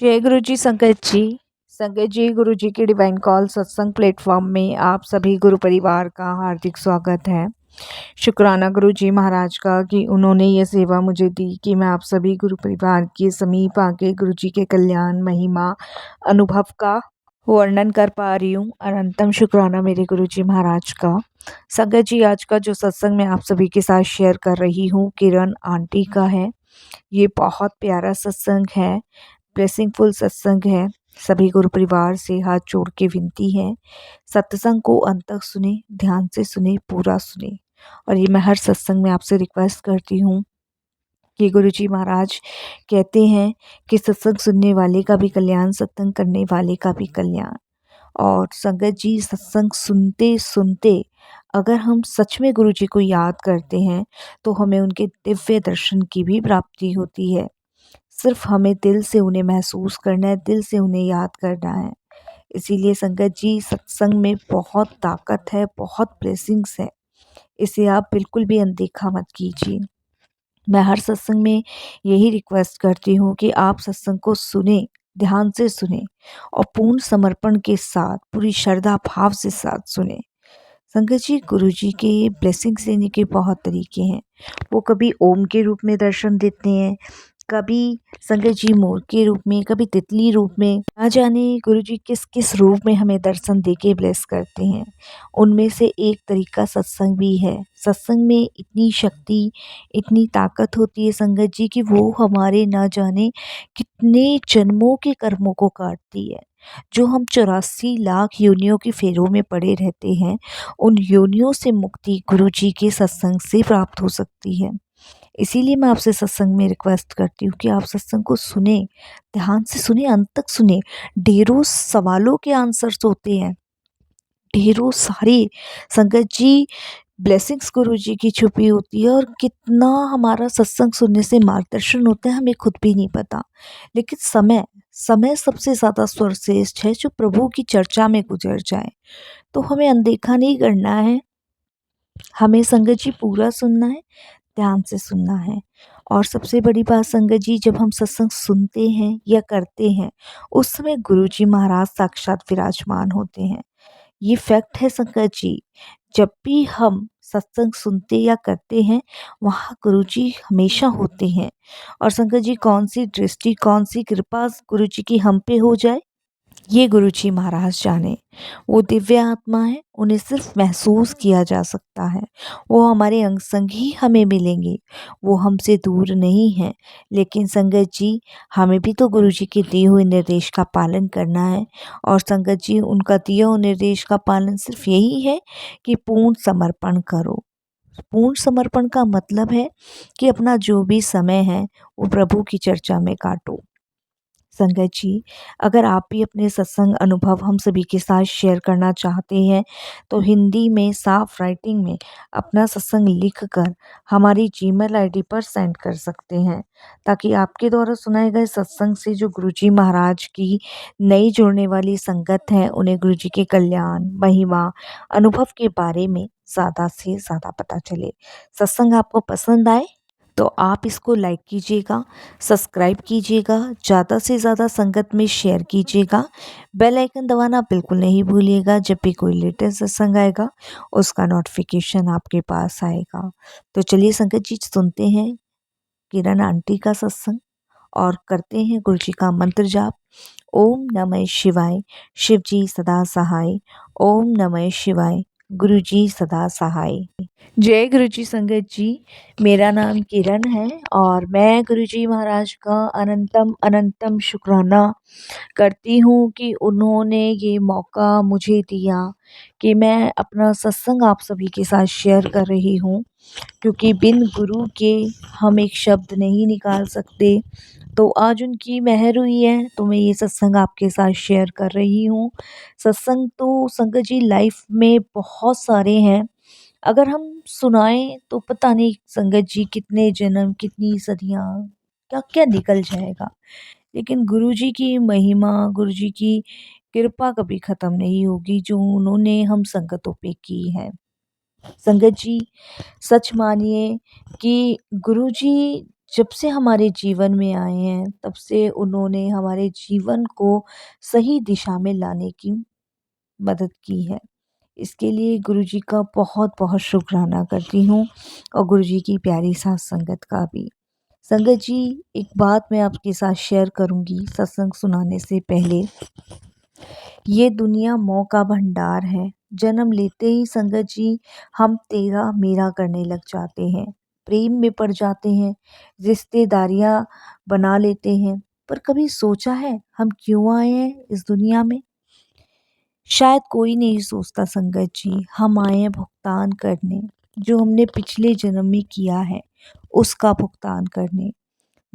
जय गुरु जी संगत जी। संगत जी, गुरु जी के डिवाइन कॉल सत्संग प्लेटफॉर्म में आप सभी गुरु परिवार का हार्दिक स्वागत है। शुक्राना गुरु जी महाराज का कि उन्होंने ये सेवा मुझे दी कि मैं आप सभी गुरु परिवार के समीप आके गुरु जी के कल्याण महिमा अनुभव का वर्णन कर पा रही हूँ। अनंतम शुक्राना मेरे गुरु जी महाराज का। संगत जी, आज का जो सत्संग मैं आप सभी के साथ शेयर कर रही हूँ किरण आंटी का है। ये बहुत प्यारा सत्संग है, ब्लेसिंगफुल सत्संग है। सभी गुरु परिवार से हाथ जोड़ के विनती है, सत्संग को अंत तक सुने, ध्यान से सुने, पूरा सुने। और ये मैं हर सत्संग में आपसे रिक्वेस्ट करती हूँ कि गुरु जी महाराज कहते हैं कि सत्संग सुनने वाले का भी कल्याण, सत्संग करने वाले का भी कल्याण। और संगत जी, सत्संग सुनते सुनते अगर हम सच में गुरु जी को याद करते हैं तो हमें उनके दिव्य दर्शन की भी प्राप्ति होती है। सिर्फ हमें दिल से उन्हें महसूस करना है, दिल से उन्हें याद करना है। इसीलिए संगत जी, सत्संग में बहुत ताकत है, बहुत ब्लेसिंग्स है। इसे आप बिल्कुल भी अनदेखा मत कीजिए। मैं हर सत्संग में यही रिक्वेस्ट करती हूँ कि आप सत्संग को सुने, ध्यान से सुने और पूर्ण समर्पण के साथ, पूरी श्रद्धा भाव से साथ सुने। संगत जी, गुरु जी के ब्लेसिंग्स देने के बहुत तरीके हैं। वो कभी ओम के रूप में दर्शन देते हैं, कभी संगत जी मोर के रूप में, कभी तितली रूप में। ना जाने गुरु जी किस किस रूप में हमें दर्शन दे के ब्लेस करते हैं। उनमें से एक तरीका सत्संग भी है। सत्संग में इतनी शक्ति, इतनी ताकत होती है संगत जी कि वो हमारे ना जाने कितने जन्मों के कर्मों को काटती है। जो हम 84 लाख योनियों के फेरों में पड़े रहते हैं, उन योनियों से मुक्ति गुरु जी के सत्संग से प्राप्त हो सकती है। इसीलिए मैं आपसे सत्संग में रिक्वेस्ट करती हूँ कि आप सत्संग को सुने, ध्यान से सुने, अंत तक सुने। ढेरों सवालों के आंसर्स होते हैं, ढेरों सारी संगत जी ब्लेसिंग्स गुरु जी की छुपी होती है। और कितना हमारा सत्संग सुनने से मार्गदर्शन होता है हमें खुद भी नहीं पता। लेकिन समय समय सबसे ज़्यादा सर्वश्रेष्ठ है जो प्रभु की चर्चा में गुजर जाए। तो हमें अनदेखा नहीं करना है, हमें संगत जी पूरा सुनना है, ध्यान से सुनना है। और सबसे बड़ी बात संगत जी, जब हम सत्संग सुनते हैं या करते हैं उस समय गुरु जी महाराज साक्षात विराजमान होते हैं। ये फैक्ट है संगत जी। जब भी हम सत्संग सुनते या करते हैं वहाँ गुरु जी हमेशा होते हैं। और संगत जी, कौन सी दृष्टि, कौन सी कृपा गुरु जी की हम पे हो जाए ये गुरु जी महाराज जाने। वो दिव्य आत्मा है, उन्हें सिर्फ महसूस किया जा सकता है। वो हमारे अंग संग ही हमें मिलेंगे, वो हमसे दूर नहीं है। लेकिन संगत जी, हमें भी तो गुरु जी के दिए हुए निर्देश का पालन करना है। और संगत जी, उनका दिया हुआ निर्देश का पालन सिर्फ यही है कि पूर्ण समर्पण करो। पूर्ण समर्पण का मतलब है कि अपना जो भी समय है वो प्रभु की चर्चा में काटो। संगत जी, अगर आप भी अपने सत्संग अनुभव हम सभी के साथ शेयर करना चाहते हैं तो हिंदी में साफ राइटिंग में अपना सत्संग लिख कर हमारी जीमेल आईडी पर सेंड कर सकते हैं, ताकि आपके द्वारा सुनाए गए सत्संग से जो गुरुजी महाराज की नई जुड़ने वाली संगत है उन्हें गुरुजी के कल्याण, महिमा, अनुभव के बारे में ज़्यादा से ज़्यादा पता चले। सत्संग आपको पसंद आए तो आप इसको लाइक कीजिएगा, सब्सक्राइब कीजिएगा, ज़्यादा से ज़्यादा संगत में शेयर कीजिएगा। बेल आइकन दबाना बिल्कुल नहीं भूलिएगा। जब भी कोई लेटेस्ट सत्संग आएगा उसका नोटिफिकेशन आपके पास आएगा। तो चलिए संगत जी, सुनते हैं किरण आंटी का सत्संग और करते हैं गुरु जी का मंत्र जाप। ओम नमः शिवाय, शिव जी सदा सहाय। ओम नमः शिवाय, गुरु जी सदा सहाय। जय गुरु जी संगत जी। मेरा नाम किरण है और मैं गुरु जी महाराज का अनंतम अनंतम शुक्राना करती हूँ कि उन्होंने ये मौका मुझे दिया कि मैं अपना सत्संग आप सभी के साथ शेयर कर रही हूँ। क्योंकि बिन गुरु के हम एक शब्द नहीं निकाल सकते। तो आज उनकी मेहर हुई है तो मैं ये सत्संग आपके साथ शेयर कर रही हूँ। सत्संग तो संगत जी लाइफ में बहुत सारे हैं, अगर हम सुनाएं तो पता नहीं संगत जी कितने जन्म, कितनी सदियाँ, क्या क्या निकल जाएगा। लेकिन गुरु जी की महिमा, गुरु जी की कृपा कभी ख़त्म नहीं होगी जो उन्होंने हम संगतों पे की है। संगत जी, सच मानिए कि गुरु जी जब से हमारे जीवन में आए हैं तब से उन्होंने हमारे जीवन को सही दिशा में लाने की मदद की है। इसके लिए गुरुजी का बहुत-बहुत शुकराना करती हूँ और गुरुजी की प्यारी साथ संगत का भी। संगत जी, एक बात मैं आपके साथ शेयर करूँगी सत्संग सुनाने से पहले। ये दुनिया मौका भंडार है। जन्म लेते ही संगत जी हम तेरा मेरा करने लग जाते हैं। प्रेम में पड़ जाते हैं, रिश्तेदारियाँ बना लेते हैं। पर कभी सोचा है हम क्यों आए हैं इस दुनिया में? शायद कोई नहीं सोचता संगत जी। हम आए हैं भुगतान करने। जो हमने पिछले जन्म में किया है उसका भुगतान करने।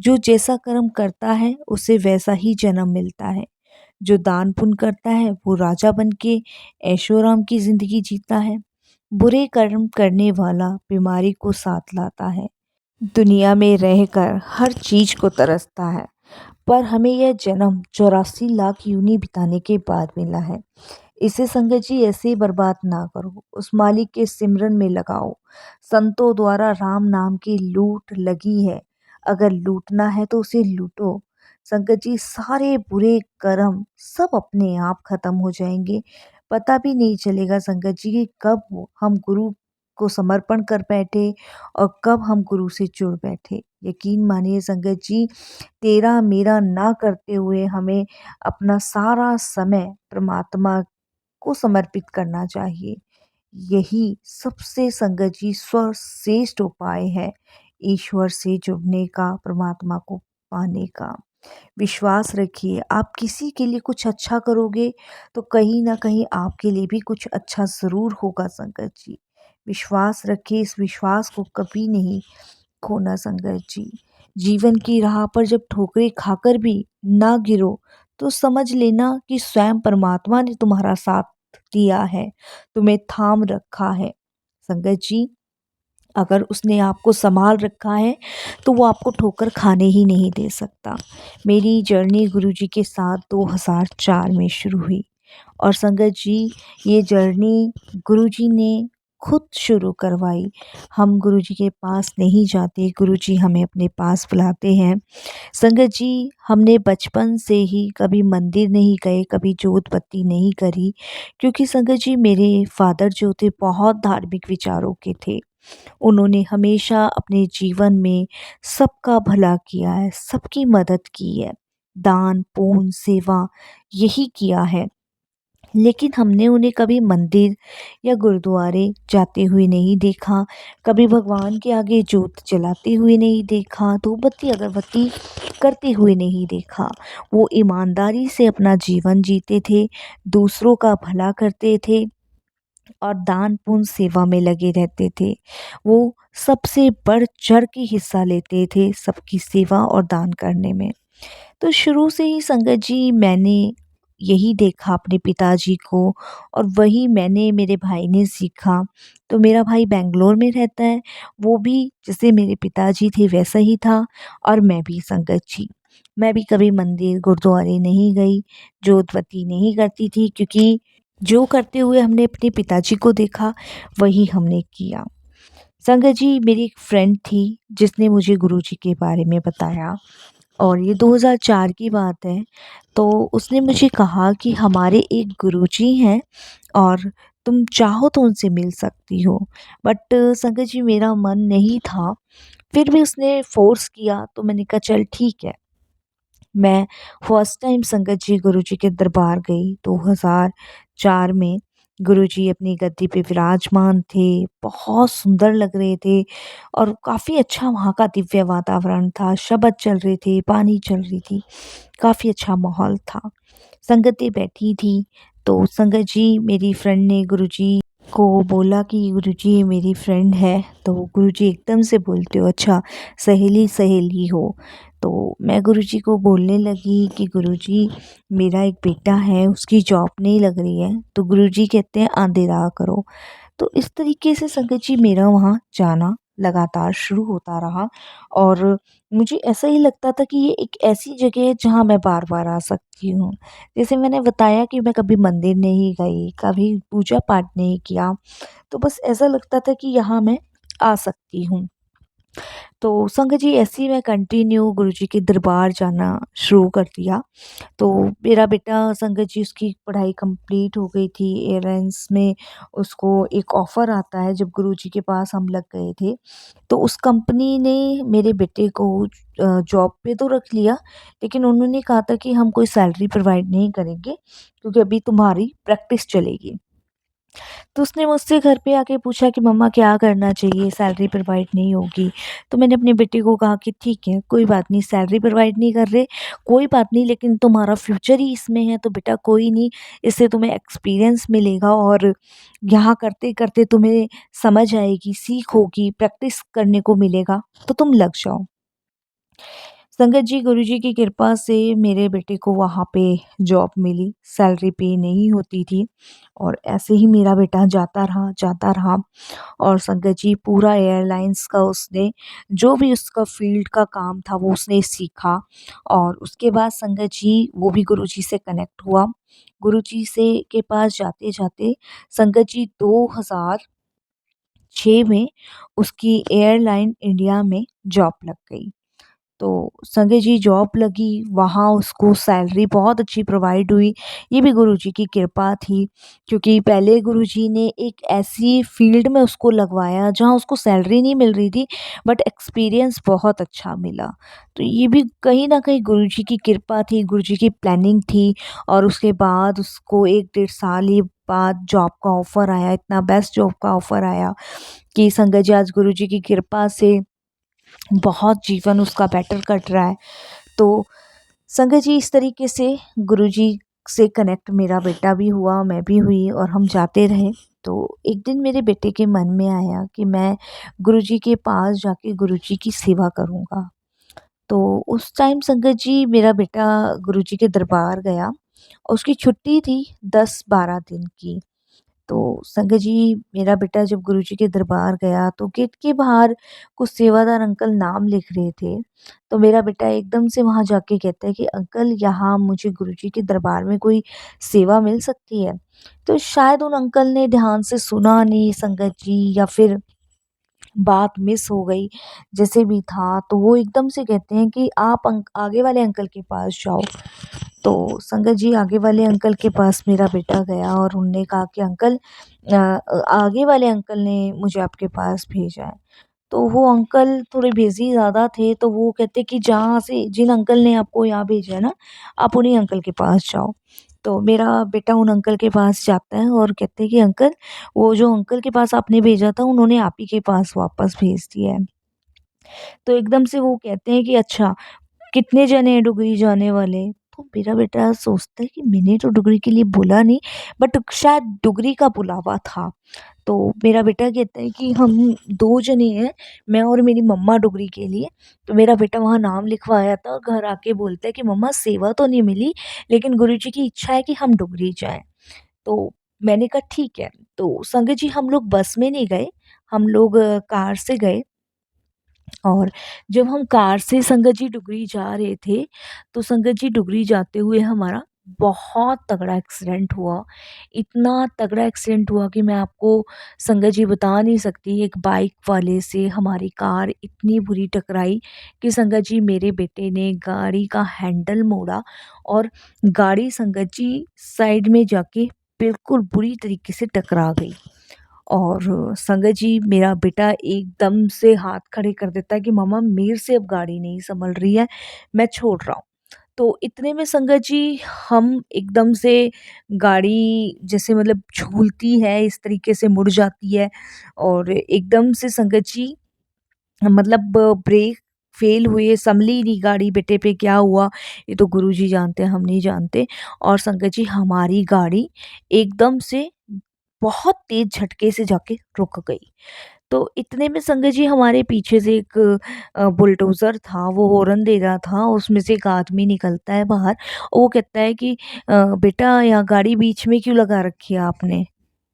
जो जैसा कर्म करता है उसे वैसा ही जन्म मिलता है। जो दान पुण्य करता है वो राजा बन के ऐशो आराम की जिंदगी जीता है। बुरे कर्म करने वाला बीमारी को साथ लाता है। दुनिया में रहकर हर चीज को तरसता है। पर हमें यह जन्म 84 लाख यूनि बिताने के बाद मिला है। इसे संगत जी ऐसे ही बर्बाद ना करो, उस मालिक के सिमरन में लगाओ। संतों द्वारा राम नाम की लूट लगी है, अगर लूटना है तो उसे लूटो। संगत जी सारे बुरे कर्म सब अपने आप खत्म हो जाएंगे। पता भी नहीं चलेगा संगत जी कि कब हम गुरु को समर्पण कर बैठे और कब हम गुरु से जुड़ बैठे। यकीन मानिए संगत जी, तेरा मेरा ना करते हुए हमें अपना सारा समय परमात्मा को समर्पित करना चाहिए। यही सबसे संगत जी सर्वश्रेष्ठ उपाय है ईश्वर से जुड़ने का, परमात्मा को पाने का। विश्वास रखिए, आप किसी के लिए कुछ अच्छा करोगे तो कहीं ना कहीं आपके लिए भी कुछ अच्छा ज़रूर होगा संगत जी। विश्वास रखिए, इस विश्वास को कभी नहीं खोना संगत जी। जीवन की राह पर जब ठोकरें खाकर भी ना गिरो तो समझ लेना कि स्वयं परमात्मा ने तुम्हारा साथ दिया है, तुम्हें थाम रखा है। संगत जी, अगर उसने आपको संभाल रखा है तो वो आपको ठोकर खाने ही नहीं दे सकता। मेरी जर्नी गुरुजी के साथ 2004 में शुरू हुई और संगत जी ये जर्नी गुरुजी ने खुद शुरू करवाई। हम गुरुजी के पास नहीं जाते, गुरुजी हमें अपने पास बुलाते हैं। संगत जी हमने बचपन से ही कभी मंदिर नहीं गए, कभी जोत बत्ती नहीं करी, क्योंकि संगत जी मेरे फादर जो थे बहुत धार्मिक विचारों के थे। उन्होंने हमेशा अपने जीवन में सबका भला किया है, सबकी मदद की है, दान पुण्य सेवा यही किया है। लेकिन हमने उन्हें कभी मंदिर या गुरुद्वारे जाते हुए नहीं देखा, कभी भगवान के आगे जोत जलाते हुए नहीं देखा, धूपबत्ती अगरबत्ती करते हुए नहीं देखा। वो ईमानदारी से अपना जीवन जीते थे, दूसरों का भला करते थे और दान पुण्य सेवा में लगे रहते थे। वो सबसे बढ़ चढ़ के हिस्सा लेते थे सबकी सेवा और दान करने में। तो शुरू से ही संगत जी मैंने यही देखा अपने पिताजी को और वही मैंने मेरे भाई ने सीखा। तो मेरा भाई बेंगलोर में रहता है, वो भी जैसे मेरे पिताजी थे वैसा ही था और मैं भी संगत जी। मैं भी कभी मंदिर गुरुद्वारे नहीं गई, जोतबत्ती नहीं करती थी, क्योंकि जो करते हुए हमने अपने पिताजी को देखा वही हमने किया। संगत जी मेरी एक फ्रेंड थी जिसने मुझे गुरुजी के बारे में बताया और ये 2004 की बात है। तो उसने मुझे कहा कि हमारे एक गुरुजी हैं और तुम चाहो तो उनसे मिल सकती हो। बट संगत जी मेरा मन नहीं था, फिर भी उसने फ़ोर्स किया तो मैंने कहा चल ठीक है। मैं फर्स्ट टाइम संगत जी गुरुजी के दरबार गई 2004 में। गुरुजी अपनी गद्दी पे विराजमान थे, बहुत सुंदर लग रहे थे और काफ़ी अच्छा वहाँ का दिव्य वातावरण था। शबद चल रहे थे, पानी चल रही थी, काफ़ी अच्छा माहौल था। संगतें बैठी थी, तो संगत जी मेरी फ्रेंड ने गुरुजी को बोला कि गुरुजी ये मेरी फ्रेंड है। तो गुरुजी एकदम से बोलते हो अच्छा सहेली सहेली हो। तो मैं गुरुजी को बोलने लगी कि गुरुजी मेरा एक बेटा है, उसकी जॉब नहीं लग रही है। तो गुरुजी कहते हैं आंदे रहा करो। तो इस तरीके से संगत जी मेरा वहाँ जाना लगातार शुरू होता रहा और मुझे ऐसा ही लगता था कि ये एक ऐसी जगह है जहाँ मैं बार बार आ सकती हूँ। जैसे मैंने बताया कि मैं कभी मंदिर नहीं गई, कभी पूजा पाठ नहीं किया, तो बस ऐसा लगता था कि यहाँ मैं आ सकती हूँ। तो संगत जी ऐसे ही मैं कंटिन्यू गुरुजी के दरबार जाना शुरू कर दिया। तो मेरा बेटा संगत जी उसकी पढ़ाई कंप्लीट हो गई थी एयरलाइंस में। उसको एक ऑफ़र आता है जब गुरुजी के पास हम लग गए थे। तो उस कंपनी ने मेरे बेटे को जॉब पे तो रख लिया, लेकिन उन्होंने कहा था कि हम कोई सैलरी प्रोवाइड नहीं करेंगे क्योंकि अभी तुम्हारी प्रैक्टिस चलेगी। तो उसने मुझसे घर पे आके पूछा कि मम्मा क्या करना चाहिए, सैलरी प्रोवाइड नहीं होगी। तो मैंने अपने बेटे को कहा कि ठीक है, कोई बात नहीं, सैलरी प्रोवाइड नहीं कर रहे, कोई बात नहीं, लेकिन तुम्हारा फ्यूचर ही इसमें है तो बेटा कोई नहीं, इससे तुम्हें एक्सपीरियंस मिलेगा और यहाँ करते-करते तुम्हें समझ आएगी, सीख होगी, प्रैक्टिस करने को मिलेगा, तो तुम लग जाओ। संगत जी, गुरुजी की कृपा से मेरे बेटे को वहाँ पे जॉब मिली, सैलरी पे नहीं होती थी और ऐसे ही मेरा बेटा जाता रहा और संगत जी पूरा एयरलाइंस का उसने जो भी उसका फ़ील्ड का काम था वो उसने सीखा और उसके बाद संगत जी वो भी गुरुजी से कनेक्ट हुआ। गुरुजी से के पास जाते-जाते संगत जी 2006 में उसकी एयरलाइन इंडिया में जॉब लग गई। तो संजय जी जॉब लगी, वहाँ उसको सैलरी बहुत अच्छी प्रोवाइड हुई। ये भी गुरुजी की कृपा थी क्योंकि पहले गुरुजी ने एक ऐसी फ़ील्ड में उसको लगवाया जहाँ उसको सैलरी नहीं मिल रही थी, बट एक्सपीरियंस बहुत अच्छा मिला। तो ये भी कहीं न कहीं गुरुजी की कृपा थी, गुरुजी की प्लानिंग थी और उसके बाद उसको 1 डेढ़ साल ही बाद जॉब का ऑफ़र आया, इतना बेस्ट जॉब का ऑफ़र आया कि संगत जी आज गुरुजी की कृपा से बहुत जीवन उसका बेटर कट रहा है। तो संगत जी इस तरीके से गुरुजी से कनेक्ट मेरा बेटा भी हुआ, मैं भी हुई और हम जाते रहे। तो एक दिन मेरे बेटे के मन में आया कि मैं गुरुजी के पास जाके गुरुजी की सेवा करूँगा। तो उस टाइम संगत जी मेरा बेटा गुरुजी के दरबार गया। उसकी छुट्टी थी 10-12 दिन की। तो संगत जी मेरा बेटा जब गुरुजी के दरबार गया तो गेट के बाहर कुछ सेवादार अंकल नाम लिख रहे थे। तो मेरा बेटा एकदम से वहाँ जाके कहता है कि अंकल यहाँ मुझे गुरुजी के दरबार में कोई सेवा मिल सकती है? तो शायद उन अंकल ने ध्यान से सुना नहीं संगत जी या फिर बात मिस हो गई, जैसे भी था। तो वो एकदम से कहते हैं कि आप आगे वाले अंकल के पास जाओ। तो संगत जी आगे वाले अंकल के पास मेरा बेटा गया और उनने कहा कि अंकल आगे वाले अंकल ने मुझे आपके पास भेजा है। तो वो अंकल थोड़े बिज़ी ज़्यादा थे तो वो कहते कि जहाँ से जिन अंकल ने आपको यहाँ भेजा है ना, आप उन्हीं अंकल के पास जाओ। तो मेरा बेटा उन अंकल के पास जाता है और कहते हैं कि अंकल वो जो अंकल के पास आपने भेजा था उन्होंने आप ही के पास वापस भेज दिया है। तो एकदम से वो कहते हैं कि अच्छा कितने जने हैं डुगरी जाने वाले? तो मेरा बेटा सोचता है कि मैंने तो डुगरी के लिए बोला नहीं, बट शायद डुगरी का बुलावा था। तो मेरा बेटा कहता है कि हम 2 जने हैं, मैं और मेरी मम्मा डुगरी के लिए। तो मेरा बेटा वहाँ नाम लिखवाया था और घर आके बोलता है कि मम्मा सेवा तो नहीं मिली, लेकिन गुरुजी की इच्छा है कि हम डुगरी जाएँ। तो मैंने कहा ठीक है। तो संगत जी हम लोग बस में नहीं गए, हम लोग कार से गए। और जब हम कार से संगत जी डुगरी जा रहे थे, तो संगत जी डुगरी जाते हुए हमारा बहुत तगड़ा एक्सीडेंट हुआ। इतना तगड़ा एक्सीडेंट हुआ कि मैं आपको संगत जी बता नहीं सकती। एक बाइक वाले से हमारी कार इतनी बुरी टकराई कि संगत जी मेरे बेटे ने गाड़ी का हैंडल मोड़ा और गाड़ी संगत जी साइड में जाके बिल्कुल बुरी तरीके से टकरा गई। और संगत जी मेरा बेटा एकदम से हाथ खड़े कर देता है कि मम्मा मेरे से अब गाड़ी नहीं संभल रही है, मैं छोड़ रहा हूँ। तो इतने में संगत जी हम एकदम से गाड़ी जैसे मतलब झूलती है इस तरीके से मुड़ जाती है और एकदम से संगत जी मतलब ब्रेक फेल हुए, संभली नहीं गाड़ी, बेटे पे क्या हुआ ये तो गुरुजी जानते हैं, हम नहीं जानते। और संगत जी हमारी गाड़ी एकदम से बहुत तेज झटके से जाके रुक गई। तो इतने में संगत जी हमारे पीछे से एक बुलडोज़र था, वो हॉर्न दे रहा था, उसमें से एक आदमी निकलता है बाहर और वो कहता है कि बेटा यहाँ गाड़ी बीच में क्यों लगा रखी है आपने?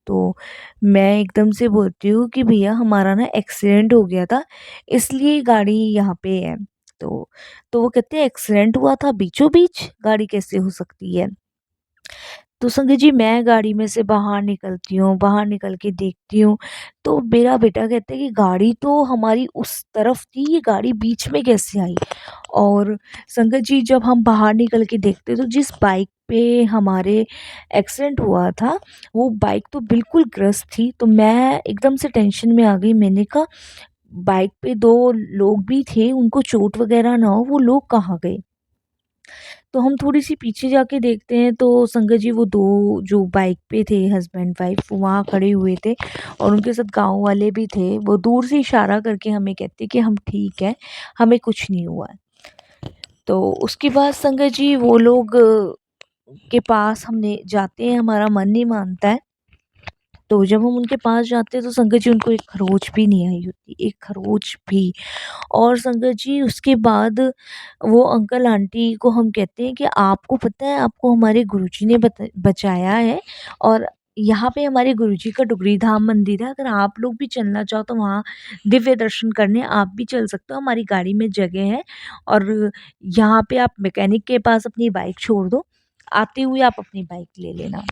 तो मैं एकदम से बोलती हूँ कि भैया हमारा ना एक्सीडेंट हो गया था, इसलिए गाड़ी यहाँ पे है। तो वो कहते हैं एक्सीडेंट हुआ था बीचों-बीच? गाड़ी कैसे हो सकती है? तो संगत जी मैं गाड़ी में से बाहर निकलती हूँ, बाहर निकल के देखती हूँ, तो मेरा बेटा कहता है कि गाड़ी तो हमारी उस तरफ थी, ये गाड़ी बीच में कैसे आई? और संगत जी जब हम बाहर निकल के देखते तो जिस बाइक पे हमारे एक्सीडेंट हुआ था, वो बाइक तो बिल्कुल ग्रस्त थी। तो मैं एकदम से टेंशन में आ गई। मैंने कहा बाइक पे 2 लोग भी थे, उनको चोट वग़ैरह ना हो, वो लोग कहाँ गए? तो हम थोड़ी-सी पीछे जाके देखते हैं तो संगत जी वो 2 जो बाइक पे थे हस्बैंड-वाइफ वो वहाँ खड़े हुए थे और उनके साथ गाँव वाले भी थे। वो दूर से इशारा करके हमें कहते कि हम ठीक हैं, हमें कुछ नहीं हुआ है। तो उसके बाद संगत जी वो लोग के पास हमने जाते हैं, हमारा मन नहीं मानता है। तो जब हम उनके पास जाते हैं तो संगत जी उनको एक खरोच भी नहीं आई होती, एक खरोच भी। और संगत जी उसके बाद वो अंकल आंटी को हम कहते हैं कि आपको पता है आपको हमारे गुरुजी ने बचाया है और यहाँ पे हमारे गुरुजी का डुगरी धाम मंदिर है, अगर आप लोग भी चलना चाहो तो वहाँ दिव्य दर्शन करने आप भी चल सकते हो, हमारी गाड़ी में जगह है और यहाँ पे आप मैकेनिक के पास अपनी बाइक छोड़ दो, आते हुए आप अपनी बाइक ले लेना।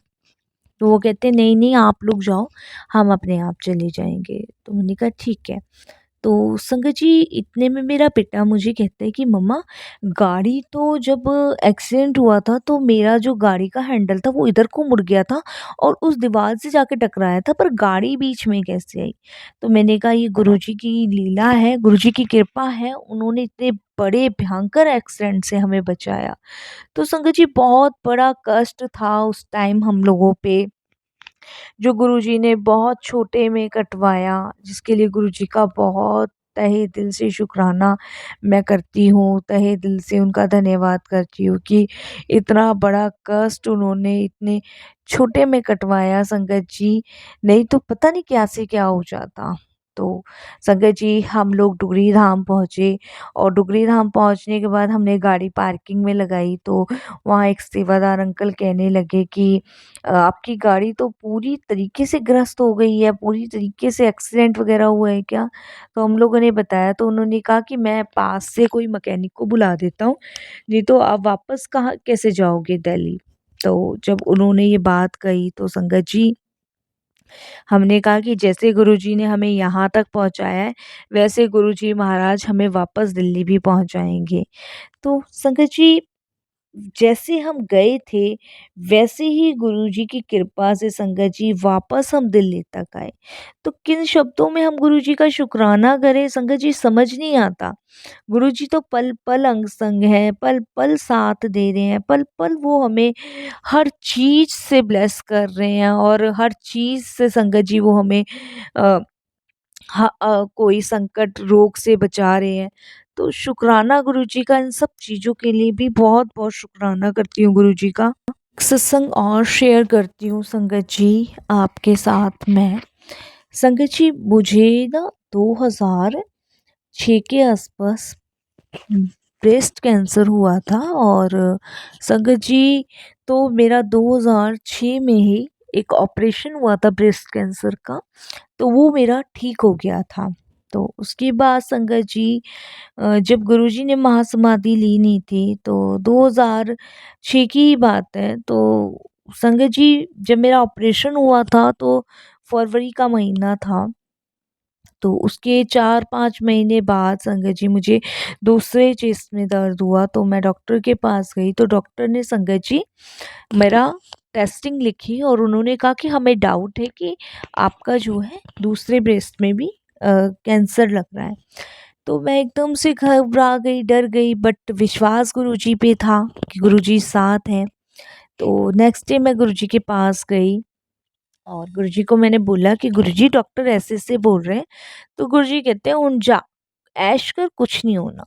तो वो कहते नहीं नहीं आप लोग जाओ, हम अपने आप चले जाएंगे। तो मैंने कहा ठीक है। तो संगत जी इतने में मेरा बेटा मुझे कहता है कि मम्मा गाड़ी तो जब एक्सीडेंट हुआ था तो मेरा जो गाड़ी का हैंडल था वो इधर को मुड़ गया था और उस दीवार से जाके टकराया था, पर गाड़ी बीच में कैसे आई? तो मैंने कहा ये गुरुजी की लीला है, गुरुजी की कृपा है, उन्होंने इतने बड़े भयंकर एक्सीडेंट से हमें बचाया। तो संगत जी बहुत बड़ा कष्ट था उस टाइम हम लोगों पे, जो गुरुजी ने बहुत छोटे में कटवाया, जिसके लिए गुरुजी का बहुत तहे दिल से शुक्राना मैं करती हूँ, तहे दिल से उनका धन्यवाद करती हूँ कि इतना बड़ा कष्ट उन्होंने इतने छोटे में कटवाया संगत जी, नहीं तो पता नहीं क्या से क्या हो जाता। तो संगत जी हम लोग डुगरी धाम पहुँचे और डुगरी धाम पहुँचने के बाद हमने गाड़ी पार्किंग में लगाई तो वहाँ एक सेवादार अंकल कहने लगे कि आपकी गाड़ी तो पूरी तरीके से ग्रस्त हो गई है, पूरी तरीके से एक्सीडेंट वग़ैरह हुआ है क्या? तो हम लोगों ने बताया तो उन्होंने कहा कि मैं पास से कोई मैकेनिक को बुला देता हूँ, नहीं तो आप वापस कहाँ कैसे जाओगे दिल्ली? तो जब उन्होंने ये बात कही तो संगत जी हमने कहा कि जैसे गुरुजी ने हमें यहाँ तक पहुँचाया है, वैसे गुरुजी महाराज हमें वापस दिल्ली भी पहुँचाएँगे। तो संगत जी जैसे हम गए थे, वैसे ही गुरुजी की कृपा से संगत जी वापस हम दिल्ली तक आए। तो किन शब्दों में हम गुरुजी का शुक्राना करें संगत जी समझ नहीं आता। गुरुजी तो पल-पल अंग संग हैं, पल-पल साथ दे रहे हैं, पल-पल वो हमें हर चीज़ से ब्लेस कर रहे हैं और हर चीज़ से संगत जी वो हमें अ, कोई संकट रोग से बचा रहे हैं। तो शुक्राना गुरुजी का इन सब चीज़ों के लिए भी बहुत-बहुत शुक्राना करती हूँ गुरुजी का। सत्संग और शेयर करती हूँ संगत जी आपके साथ मैं। संगत जी मुझे ना 2006 के आसपास ब्रेस्ट कैंसर हुआ था और संगत जी तो मेरा 2006 में ही एक ऑपरेशन हुआ था ब्रेस्ट कैंसर का, तो वो मेरा ठीक हो गया था। तो उसके बाद संगत जी जब गुरुजी ने महासमाधि ली नहीं थी तो 2006 की ही बात है। तो संगत जी जब मेरा ऑपरेशन हुआ था तो फरवरी का महीना था। तो उसके 4-5 महीने बाद संगत जी मुझे दूसरे चेस्ट में दर्द हुआ तो मैं डॉक्टर के पास गई तो डॉक्टर ने संगत जी मेरा टेस्टिंग लिखी और उन्होंने कहा कि हमें डाउट है कि आपका जो है दूसरे ब्रेस्ट में भी कैंसर लग रहा है। तो मैं एकदम से घबरा गई, डर गई, बट विश्वास गुरुजी पे था कि गुरुजी साथ हैं। तो नेक्स्ट डे मैं गुरुजी के पास गई और गुरुजी को मैंने बोला कि गुरुजी डॉक्टर ऐसे-ऐसे बोल रहे हैं। तो गुरुजी कहते हैं उठ जा, ऐश कर कुछ नहीं होना।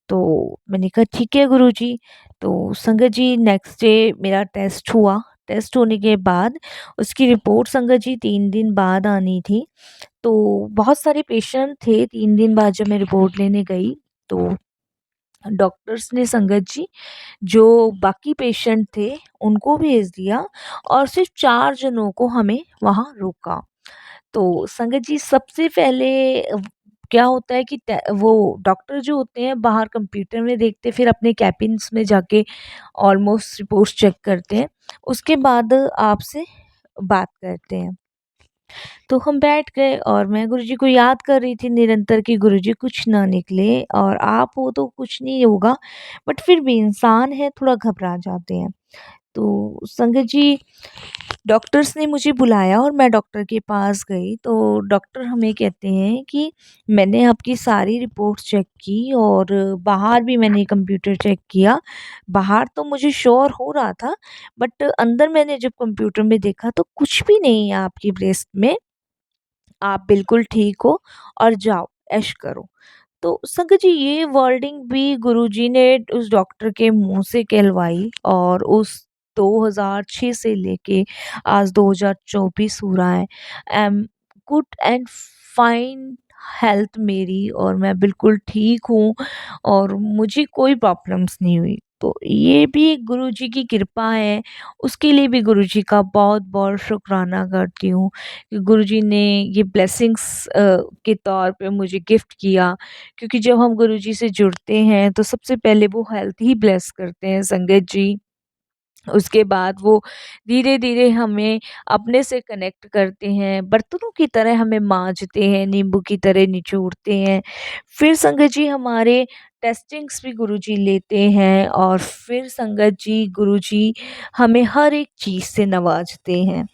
तो मैंने कहा ठीक है गुरुजी। तो संगत जी नेक्स्ट डे मेरा टेस्ट हुआ। टेस्ट होने के बाद उसकी रिपोर्ट संगत जी 3 दिन बाद आनी थी। तो बहुत सारे पेशेंट थे 3 दिन बाद जब मैं रिपोर्ट लेने गई तो डॉक्टर्स ने संगत जी जो बाकी पेशेंट थे उनको भेज दिया और सिर्फ 4 जनों को हमें वहाँ रोका। तो संगत जी सबसे पहले क्या होता है कि वो डॉक्टर जो होते हैं बाहर कंप्यूटर में देखते, फिर अपने कैबिन्स में जाके ऑलमोस्ट रिपोर्ट्स चेक करते हैं, उसके बाद आपसे बात करते हैं। तो हम बैठ गए और मैं गुरुजी को याद कर रही थी निरंतर कि गुरुजी कुछ ना निकले और आप हो तो कुछ नहीं होगा, बट फिर भी इंसान है, थोड़ा घबरा जाते हैं। तो संगत जी, डॉक्टर्स ने मुझे बुलाया और मैं डॉक्टर के पास गई, तो डॉक्टर हमें कहते हैं कि मैंने आपकी सारी रिपोर्ट्स चेक की और बाहर भी मैंने कंप्यूटर चेक किया। बाहर तो मुझे श्योर हो रहा था, बट अंदर मैंने जब कंप्यूटर में देखा तो कुछ भी नहीं है आपकी ब्रेस्ट में, आप बिल्कुल ठीक हो और जाओ ऐश करो। तो संगत जी, ये वर्डिंग भी गुरुजी ने उस डॉक्टर के मुंह से कहलवाई और उस 2006 से लेके आज 2024 हो रहा है। I am good and fine health मेरी, और मैं बिल्कुल ठीक हूँ और मुझे कोई प्रॉब्लम्स नहीं हुई। तो ये भी एक गुरुजी की कृपा है, उसके लिए भी गुरुजी का बहुत बहुत शुक्राना करती हूँ कि गुरुजी ने ये ब्लेसिंग्स के तौर पे मुझे गिफ्ट किया। क्योंकि जब हम गुरुजी से जुड़ते हैं तो सबसे पहले वो हेल्थ ही ब्लेस करते हैं संगत जी। उसके बाद वो धीरे-धीरे हमें अपने से कनेक्ट करते हैं, बर्तनों की तरह हमें माँजते हैं, नींबू की तरह निचोड़ते हैं। फिर संगत जी हमारे टेस्टिंग्स भी गुरुजी लेते हैं और फिर संगत जी गुरुजी हमें हर एक चीज़ से नवाजते हैं।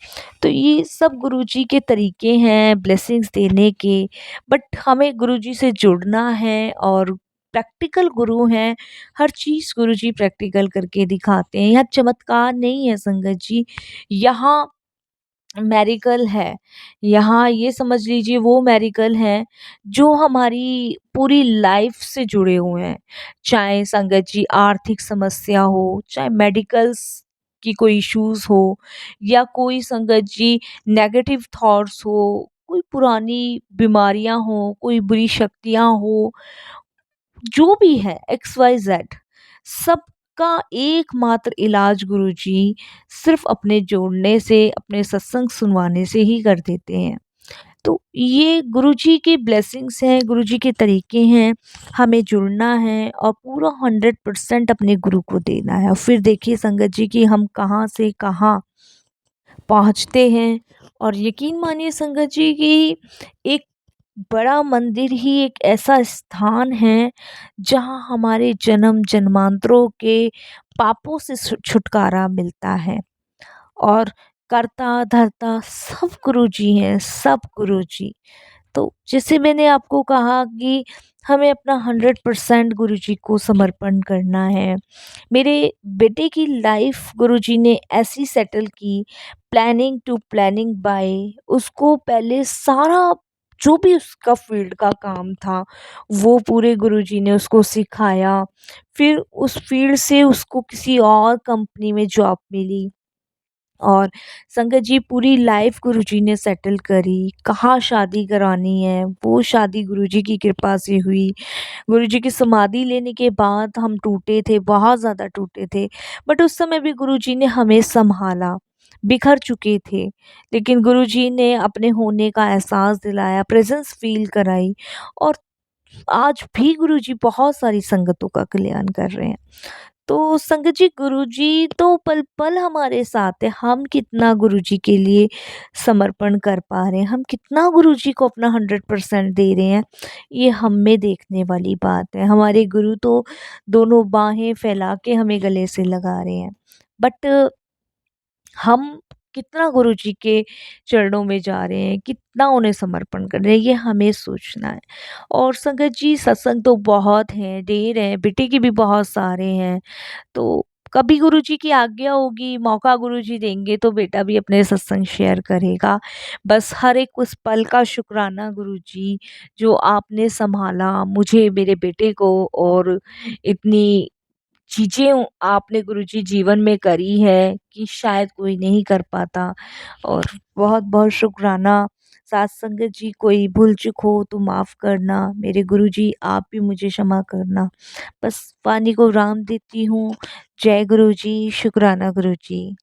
तो ये सब गुरुजी के तरीके हैं ब्लेसिंग्स देने के, बट हमें गुरुजी से जुड़ना है और प्रैक्टिकल गुरु हैं, हर चीज़ गुरुजी प्रैक्टिकल करके दिखाते हैं। यहाँ चमत्कार नहीं है संगत जी, यहाँ मेरिकल है। यहाँ ये समझ लीजिए वो मेरिकल है जो हमारी पूरी लाइफ से जुड़े हुए हैं। चाहे संगत जी आर्थिक समस्या हो, चाहे मेडिकल्स की कोई इश्यूज़ हो, या कोई संगत जी नेगेटिव थॉट्स हो, कोई पुरानी बीमारियाँ हों, कोई बुरी शक्तियाँ हो, जो भी है एक्स वाई जेड, सबका एकमात्र इलाज गुरुजी सिर्फ अपने जोड़ने से, अपने सत्संग सुनवाने से ही कर देते हैं। तो ये गुरुजी की ब्लेसिंग्स हैं, गुरुजी के तरीके हैं, हमें जुड़ना है और पूरा 100% अपने गुरु को देना है। और फिर देखिए संगत जी कि हम कहाँ से कहाँ पहुँचते हैं। और यकीन मानिए संगत जी कि एक बड़ा मंदिर ही एक ऐसा स्थान है जहाँ हमारे जन्म जन्मांतरों के पापों से छुटकारा मिलता है। और कर्ता धर्ता सब गुरुजी हैं, सब गुरुजी। तो जैसे मैंने आपको कहा कि हमें अपना 100% गुरुजी को समर्पण करना है। मेरे बेटे की लाइफ गुरुजी ने ऐसी सेटल की, प्लानिंग टू प्लानिंग बाय, उसको पहले सारा जो भी उसका फील्ड का काम था वो पूरे गुरुजी ने उसको सिखाया। फिर उस फील्ड से उसको किसी और कंपनी में जॉब मिली और संगत जी पूरी लाइफ गुरुजी ने सेटल करी। कहाँ शादी करानी है वो शादी गुरुजी की कृपा से हुई। गुरुजी की समाधि लेने के बाद हम टूटे थे, बहुत ज़्यादा टूटे थे, बट उस समय भी गुरुजी ने हमें संभाला। बिखर चुके थे, लेकिन गुरुजी ने अपने होने का एहसास दिलाया, प्रेजेंस फील कराई और आज भी गुरुजी बहुत सारी संगतों का कल्याण कर रहे हैं। तो संगत जी गुरुजी तो पल पल हमारे साथ है, हम कितना गुरुजी के लिए समर्पण कर पा रहे हैं, हम कितना गुरुजी को अपना 100% दे रहे हैं, ये हम में देखने वाली बात है। हमारे गुरु तो दोनों बाहें फैला के हमें गले से लगा रहे हैं, बट हम कितना गुरुजी के चरणों में जा रहे हैं, कितना उन्हें समर्पण कर रहे हैं, ये हमें सोचना है। और संगत जी सत्संग तो बहुत हैं, ढेर हैं, बेटे के भी बहुत सारे हैं। तो कभी गुरुजी की आज्ञा होगी, मौका गुरुजी देंगे तो बेटा भी अपने सत्संग शेयर करेगा। बस हर एक उस पल का शुक्राना गुरुजी, जो आपने सँभाला मुझे, मेरे बेटे को, और इतनी चीज़ें आपने गुरुजी जीवन में करी है कि शायद कोई नहीं कर पाता। और बहुत-बहुत शुक्राना। साथ संगत जी कोई भूल चूक हो तो माफ़ करना। मेरे गुरुजी आप भी मुझे क्षमा करना। बस वाणी को विराम देती हूँ। जय गुरु जी, शुक्राना गुरु जी।